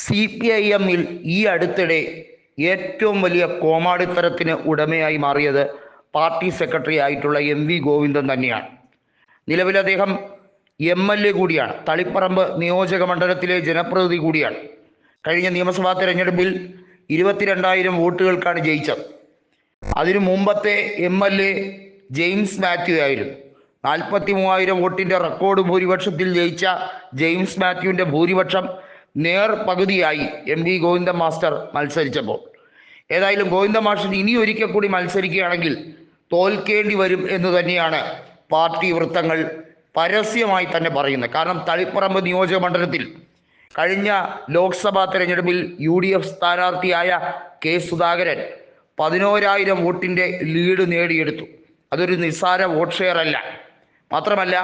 CPIM-ൽ ഈ അടുത്തിടെ ഏറ്റവും വലിയ കോമാളിത്തരത്തിന് ഉടമയായി മാറിയത് പാർട്ടി സെക്രട്ടറി ആയിട്ടുള്ള MV ഗോവിന്ദൻ തന്നെയാണ്. നിലവിൽ അദ്ദേഹം MLA കൂടിയാണ്. തളിപ്പറമ്പ് നിയോജക മണ്ഡലത്തിലെ ജനപ്രതിനിധി കൂടിയാണ്. കഴിഞ്ഞ നിയമസഭാ തെരഞ്ഞെടുപ്പിൽ 22,000 വോട്ടുകൾക്കാണ് ജയിച്ചത്. അതിനു മുമ്പത്തെ MLA ജെയിംസ് മാത്യു ആയിരുന്നു. 43,000 വോട്ടിൻ്റെ റെക്കോർഡ് ഭൂരിപക്ഷത്തിൽ ജയിച്ച ജെയിംസ് മാത്യുവിൻ്റെ ഭൂരിപക്ഷം നേർ പകുതിയായി MV ഗോവിന്ദൻ മാസ്റ്റർ മത്സരിച്ചപ്പോൾ. ഏതായാലും ഗോവിന്ദൻ മാസ്റ്റർ ഇനി ഒരിക്കൽ കൂടി മത്സരിക്കുകയാണെങ്കിൽ തോൽക്കേണ്ടി വരും എന്ന് തന്നെയാണ് പാർട്ടി വൃത്തങ്ങൾ പരസ്യമായി തന്നെ പറയുന്നത്. കാരണം തളിപ്പറമ്പ് നിയോജക മണ്ഡലത്തിൽ കഴിഞ്ഞ ലോക്സഭാ തെരഞ്ഞെടുപ്പിൽ UDF സ്ഥാനാർത്ഥിയായ K. സുധാകരൻ 11,000 വോട്ടിൻ്റെ ലീഡ് നേടിയെടുത്തു. അതൊരു നിസ്സാര വോട്ട് ഷെയർ അല്ല. മാത്രമല്ല,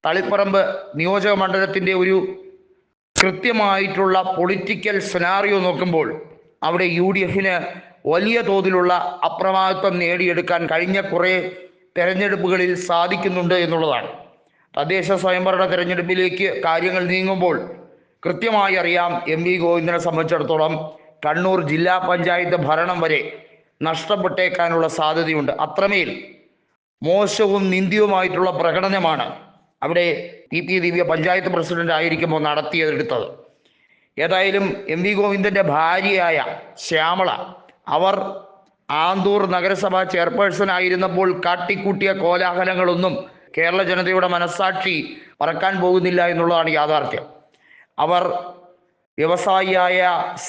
തളിപ്പറമ്പ് നിയോജക മണ്ഡലത്തിൻ്റെ ഒരു കൃത്യമായിട്ടുള്ള പൊളിറ്റിക്കൽ സെനാറിയോ നോക്കുമ്പോൾ അവിടെ UDFന് വലിയ തോതിലുള്ള അപ്രമാദിത്വം നേടിയെടുക്കാൻ കഴിഞ്ഞ കുറേ തെരഞ്ഞെടുപ്പുകളിൽ സാധിക്കുന്നുണ്ട് എന്നുള്ളതാണ്. തദ്ദേശ സ്വയംഭരണ തെരഞ്ഞെടുപ്പിലേക്ക് കാര്യങ്ങൾ നീങ്ങുമ്പോൾ കൃത്യമായി അറിയാം MV ഗോവിന്ദനെ സംബന്ധിച്ചിടത്തോളം കണ്ണൂർ ജില്ലാ പഞ്ചായത്ത് ഭരണം വരെ നഷ്ടപ്പെട്ടേക്കാനുള്ള സാധ്യതയുണ്ട്. അത്രമേൽ മോശവും നിന്ദ്യവുമായിട്ടുള്ള പ്രകടനമാണ് അവിടെ TP ദിവ്യ പഞ്ചായത്ത് പ്രസിഡന്റ് ആയിരിക്കുമ്പോൾ നടത്തിയെടുത്തത്. ഏതായാലും MV ഗോവിന്ദൻ്റെ ഭാര്യയായ ശ്യാമള, അവർ ആന്തൂർ നഗരസഭ ചെയർപേഴ്സൺ ആയിരുന്നപ്പോൾ കാട്ടിക്കൂട്ടിയ കോലാഹലങ്ങളൊന്നും കേരള ജനതയുടെ മനസ്സാക്ഷി മറക്കാൻ പോകുന്നില്ല എന്നുള്ളതാണ് യാഥാർത്ഥ്യം. അവർ വ്യവസായിയായ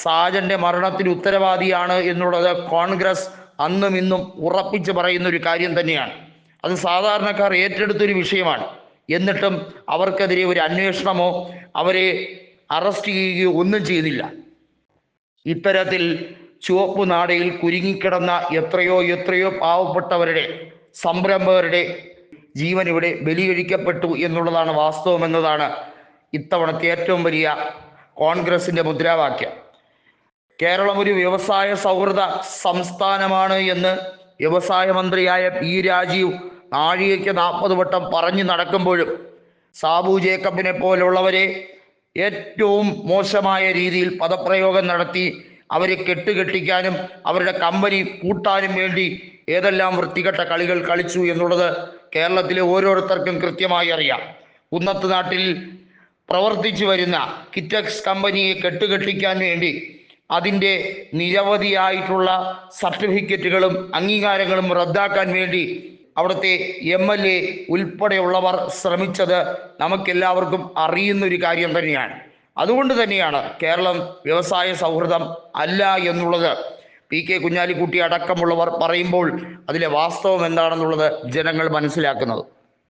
സാജന്റെ മരണത്തിന് ഉത്തരവാദിയാണ് എന്നുള്ളത് കോൺഗ്രസ് അന്നും ഇന്നും ഉറപ്പിച്ച് പറയുന്ന ഒരു കാര്യം തന്നെയാണ്. അത് സാധാരണക്കാർ ഏറ്റെടുത്തൊരു വിഷയമാണ്. എന്നിട്ടും അവർക്കെതിരെ ഒരു അന്വേഷണമോ അവരെ അറസ്റ്റ് ചെയ്യുകയോ ഒന്നും ചെയ്യുന്നില്ല. ഇത്തരത്തിൽ ചുവപ്പ് നാടയിൽ കുരുങ്ങിക്കിടന്ന എത്രയോ പാവപ്പെട്ടവരുടെ, സംരംഭകരുടെ ജീവൻ ഇവിടെ ബലികഴിക്കപ്പെട്ടു എന്നുള്ളതാണ് വാസ്തവമെന്നതാണ് ഇത്തവണത്തെ ഏറ്റവും വലിയ കോൺഗ്രസിൻ്റെ മുദ്രാവാക്യം. കേരളം ഒരു വ്യവസായ സൗഹൃദ സംസ്ഥാനമാണ് എന്ന് വ്യവസായ മന്ത്രിയായ P. രാജീവ് നാഴികയ്ക്ക് 40 വട്ടം പറഞ്ഞു നടക്കുമ്പോഴും സാബു ജേക്കബിനെ പോലുള്ളവരെ ഏറ്റവും മോശമായ രീതിയിൽ പദപ്രയോഗം നടത്തി അവരെ കെട്ടുകെട്ടിക്കാനും അവരുടെ കമ്പനി പൂട്ടാനും വേണ്ടി ഏതെല്ലാം വൃത്തികെട്ട കളികൾ കളിച്ചു എന്നുള്ളത് കേരളത്തിലെ ഓരോരുത്തർക്കും കൃത്യമായി അറിയാം. കുന്നത്ത് നാട്ടിൽ പ്രവർത്തിച്ചു വരുന്ന കിറ്റക്സ് കമ്പനിയെ കെട്ടുകെട്ടിക്കാൻ വേണ്ടി അതിൻ്റെ നിരവധിയായിട്ടുള്ള സർട്ടിഫിക്കറ്റുകളും അംഗീകാരങ്ങളും റദ്ദാക്കാൻ വേണ്ടി അവിടുത്തെ MLA ഉൾപ്പെടെയുള്ളവർ ശ്രമിച്ചത് നമുക്കെല്ലാവർക്കും അറിയുന്നൊരു കാര്യം തന്നെയാണ്. അതുകൊണ്ട് തന്നെയാണ് കേരളം വ്യവസായ സൗഹൃദം അല്ല എന്നുള്ളത് PK കുഞ്ഞാലിക്കുട്ടി അടക്കമുള്ളവർ പറയുമ്പോൾ അതിലെ വാസ്തവം എന്താണെന്നുള്ളത് ജനങ്ങൾ മനസ്സിലാക്കുന്നത്.